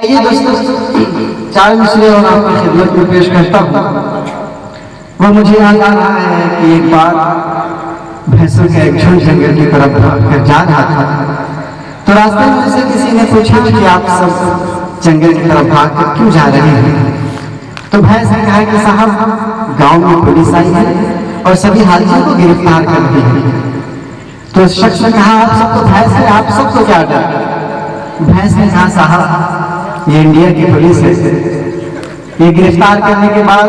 आइए दोस्तों, चार मिसरे और आपकी खिदमत में पेश करता हूँ। वो मुझे याद आ रहा है कि एक बार भैंसों का एक झुंड जंगल की तरफ भाग कर जा रहा था, तो रास्ते में उनसे किसी ने पूछा कि आप सब जंगल की तरफ भाग कर क्यों जा रहे हैं। तो भैंस ने कहा कि साहब, गांव में पुलिस आई है और सभी हाथियों को गिरफ्तार कर रही है। तो उस शख्स ने कहा, आप सब तो भैंस है, आप सबको क्या डर। भैंस ने कहा, साहब ये इंडिया की पुलिस है, ये गिरफ्तार करने के बाद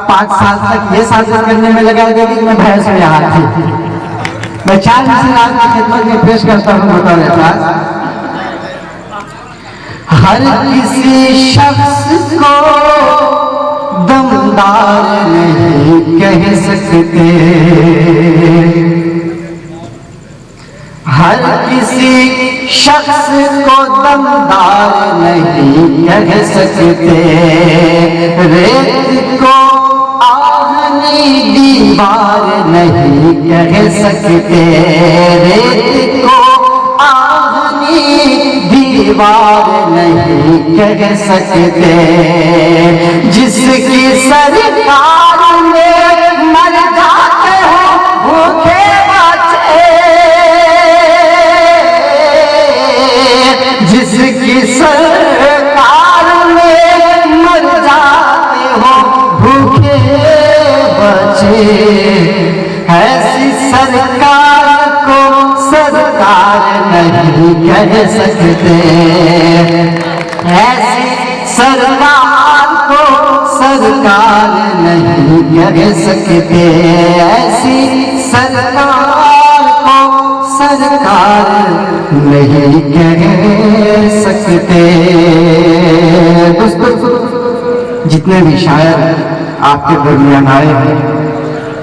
5 साल तक ये साजिश करने में लगा देगी कि मैं भैंस में हाथी। मैं 4 मिसरे की खिदमत में पेश करता हूँ बतौर एतराज। हर किसी शख्स को दमदार नहीं कह सकते, हर किसी शख्स को दमदार नहीं कह सकते, रेत को आहनी दीवार नहीं कह सकते, रेत को आहनी दीवार नहीं कह सकते। जिसकी सरकार में मर जाते हो भूखे जिसकी सरकार में मर जाते हो भूखे बचे, ऐसी सरकार को सरकार नहीं कह सकते, ऐसी सरकार को सरकार नहीं कह सकते, ऐसी सरकार को सरकार नहीं कह सकते। दोस्तों, जितने भी शायर आपके दरमियान आए हैं,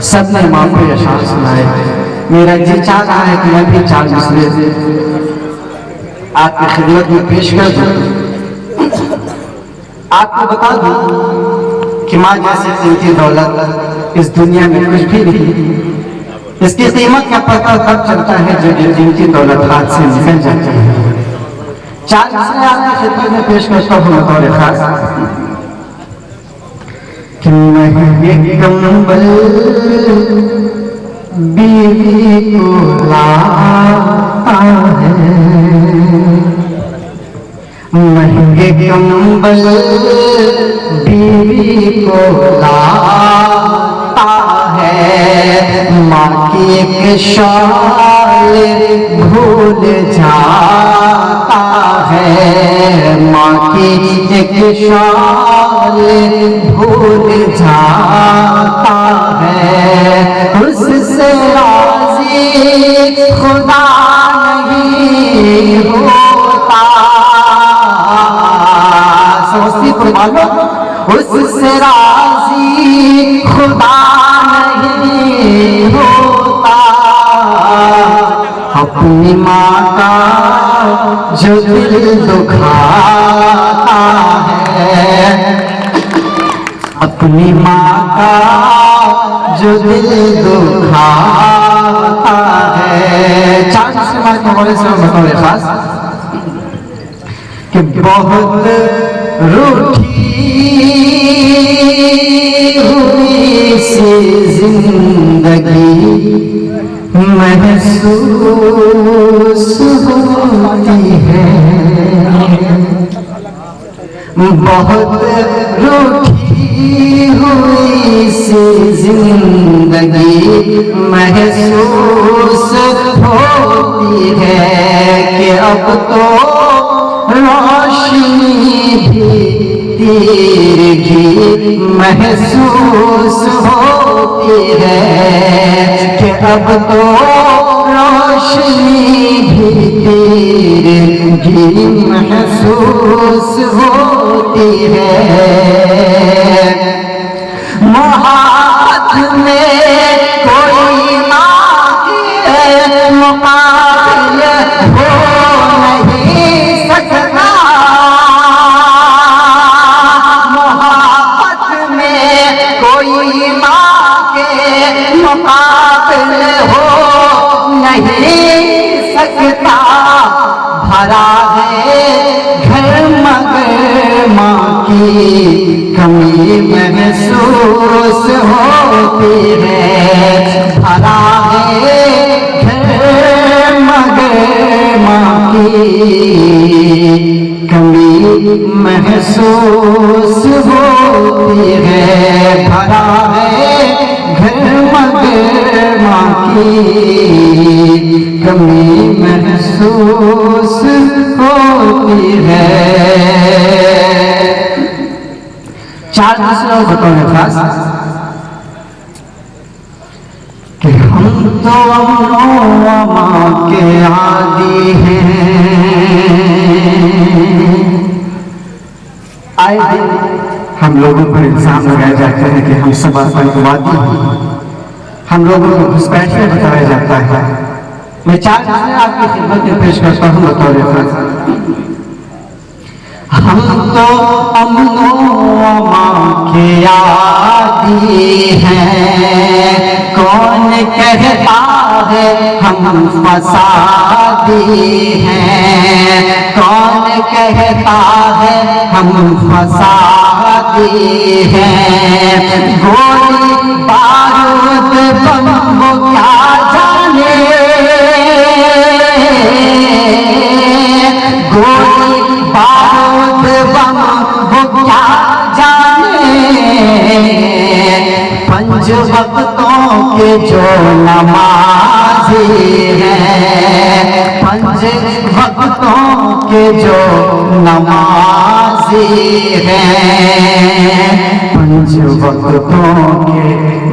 सब ने इमाम पे अशार सुनाए। मेरा जी चाह रहा है कि मैं भी 4 मिसरे आपकी खिदमत में पेश कर दूं। आपको बता दूं कि माँ जैसी कीमती दौलत इस दुनिया में कुछ भी नहीं। इसकी कीमत का पता तब चलता है जब ये कीमती दौलत हाथ से निकल जाती है। 4 मिसरे आपकी खिदमत में पेश करता हूँ बतौर खास कि महंगे कंबल बीवी को लाता है, महंगे कंबल बीवी को लाता है, माँ की एक शाल भूल जाता है, माँ की एक शाल भूल जाता है, उससे राजी खुदा नहीं होता। समस्तीपुर मानो, उससे राजी खुदा नहीं होता। अपनी माँ का जो दिल दुखाता है, अपनी माँ का जो दिल दुखाता है। 4 मिसरे के हवाले से बतौर खास कि बहुत रूठी हुई सी जिंदगी महसूस होती है, बहुत रूठी हुई सी जिंदगी महसूस होती है कि अब तो रोशनी भी तीरगी महसूस होती है, कि अब तो रोशनी भी तीरगी महसूस होती है। हाथ में कोई मुकाबले हो नहीं सकता, मोहब्बत में कोई माँ के मुकाबले हो नहीं सकता। भरा है घर मगर माँ की कमी महसूस होती है। भरा है घर मगर माँ की कमी महसूस होती है। भरा है घर मगर माँ की कमी महसूस होती है। चार दूसरे और बताओ खास कि हम तो माँ के आदि हैं। आए हम लोगों पर इल्जाम लगाया जाता है कि हम सब आतंकवादी हैं। हम लोगों को घुसपैठिए बताया जाता है। मैं चार चीजें आपकी खिदमत में पेश करता हूँ बतौर हम तो अमनो माँ के आदि हैं। कौन कहता है हम फसादी हैं। कौन कहता है हम फसादी हैं। गोली बारूद बम वो क्या जाने। गोली बारूद बम वो क्या जाने। पंज वक्तों के जो नमाजी हैं। पंज वक्तों के जो नमाजी हैं। पंज वक्तों के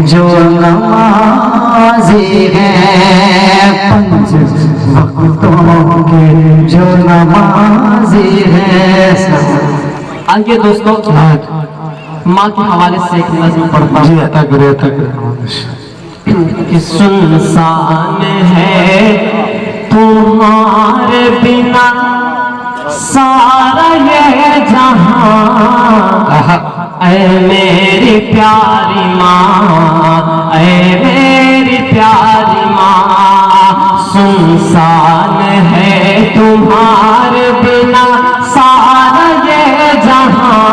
जो नमाजी हैं। पंज वक्तों के जो नमाजी हैं। आइए दोस्तों माँ के हवाले से एक नज़्म पढ़ता हूँ। अता करे कि सुनसान है तुम्हारे बिना सारा ये जहां। ऐ मेरी प्यारी माँ, ऐ मेरी प्यारी माँ। सुनसान है तुम्हारे बिना सारा ये जहां।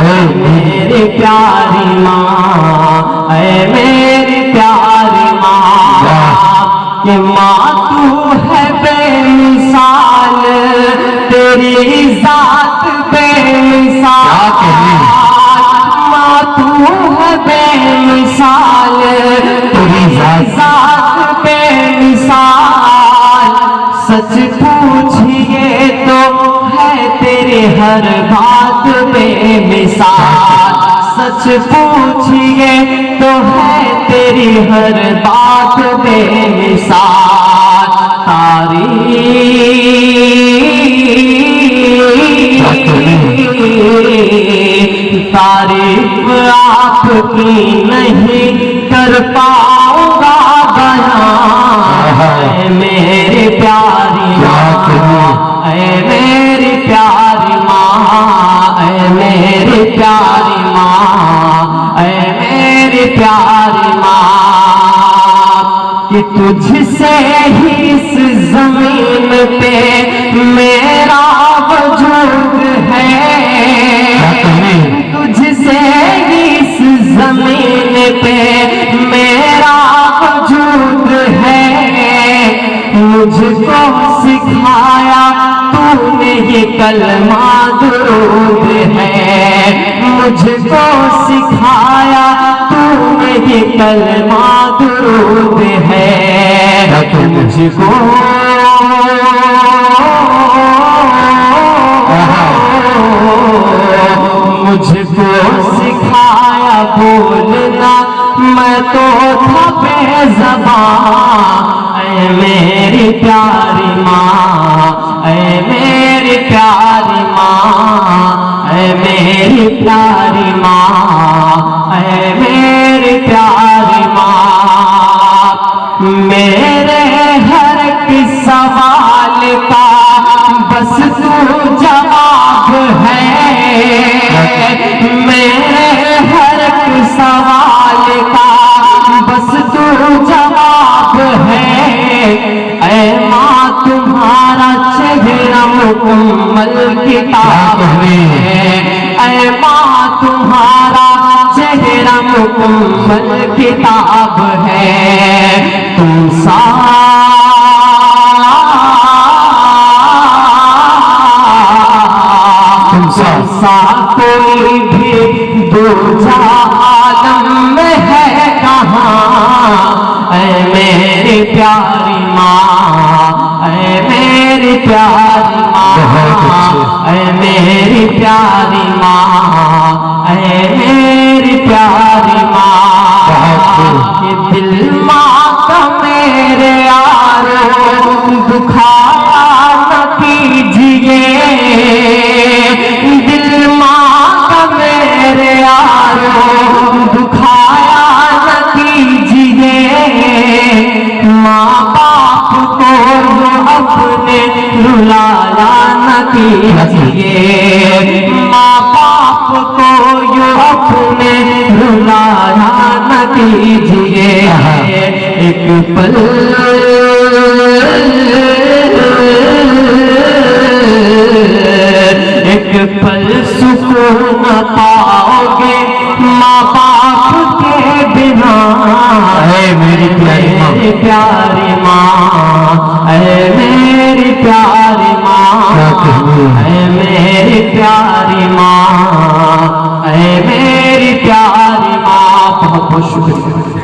ऐ मेरी प्यारी माँ, ऐ मेरी प्यारी माँ। ये माँ तू है बेमिसाल, तेरी जात बेमिसाल। माँ तू है बेमिसाल, तेरी जात बेमिसाल। सच पूछिए तो है तेरी हर बात बेमिसाल। सच पूछिए तो है तेरी हर बात बेमिसाल। तारीफ आपकी नहीं कर पाऊंगा बयां। मेरी प्यारी माँ, ऐ मेरी प्यारी माँ, ऐ मेरी प्यारी माँ, ऐ मेरी प्यारी माँ। कि तुझसे ही इस जमीन पे मेरा वजूद है। तुझसे ही इस जमीन पे मेरा वजूद है। मुझको सिखाया तूने ये कलमा दुरूद है। मुझको सिखाया तूने ये कलमा दुरूद है। मुझको मुझको सिखाया बोलना मैं तो था बेज़बान। ऐ मेरी प्यारी माँ, ऐ मेरी प्यारी माँ, ऐ मेरी प्यारी माँ, ऐ मेरी प्यारी माँ। मेरे हर एक सवाल का बस तू जवाब है। मेरे हर एक सवाल का बस तू जवाब है। ऐ माँ तुम्हारा चेहरा मुकम्मल किताब है। मुकम्मल किताब है। तुम सा कोई भी दूजा आलम में है कहाँ। ऐ मेरी प्यारी माँ, ऐ मेरी प्यारी माँ, ऐ मेरी प्यारी माँ, ऐ मेरी प्यारी माँ। कि दिल माँ का मेरे यारो दुखाया न कीजिए। दिल माँ का मेरे यारो दुखाया न कीजिए। माँ बाप को जो अपने रुलाया न कीजिए। माँ बाप को जो अपने रुलाया न कीजिए। एक पल सुकून पाओगे माँ बाप के बिना। है मेरी प्यारी माँ, है मेरी प्यारी माँ, है मेरी प्यारी माँ, है मेरी प्यारी माँ। बहुत बहुत शुक्रिया।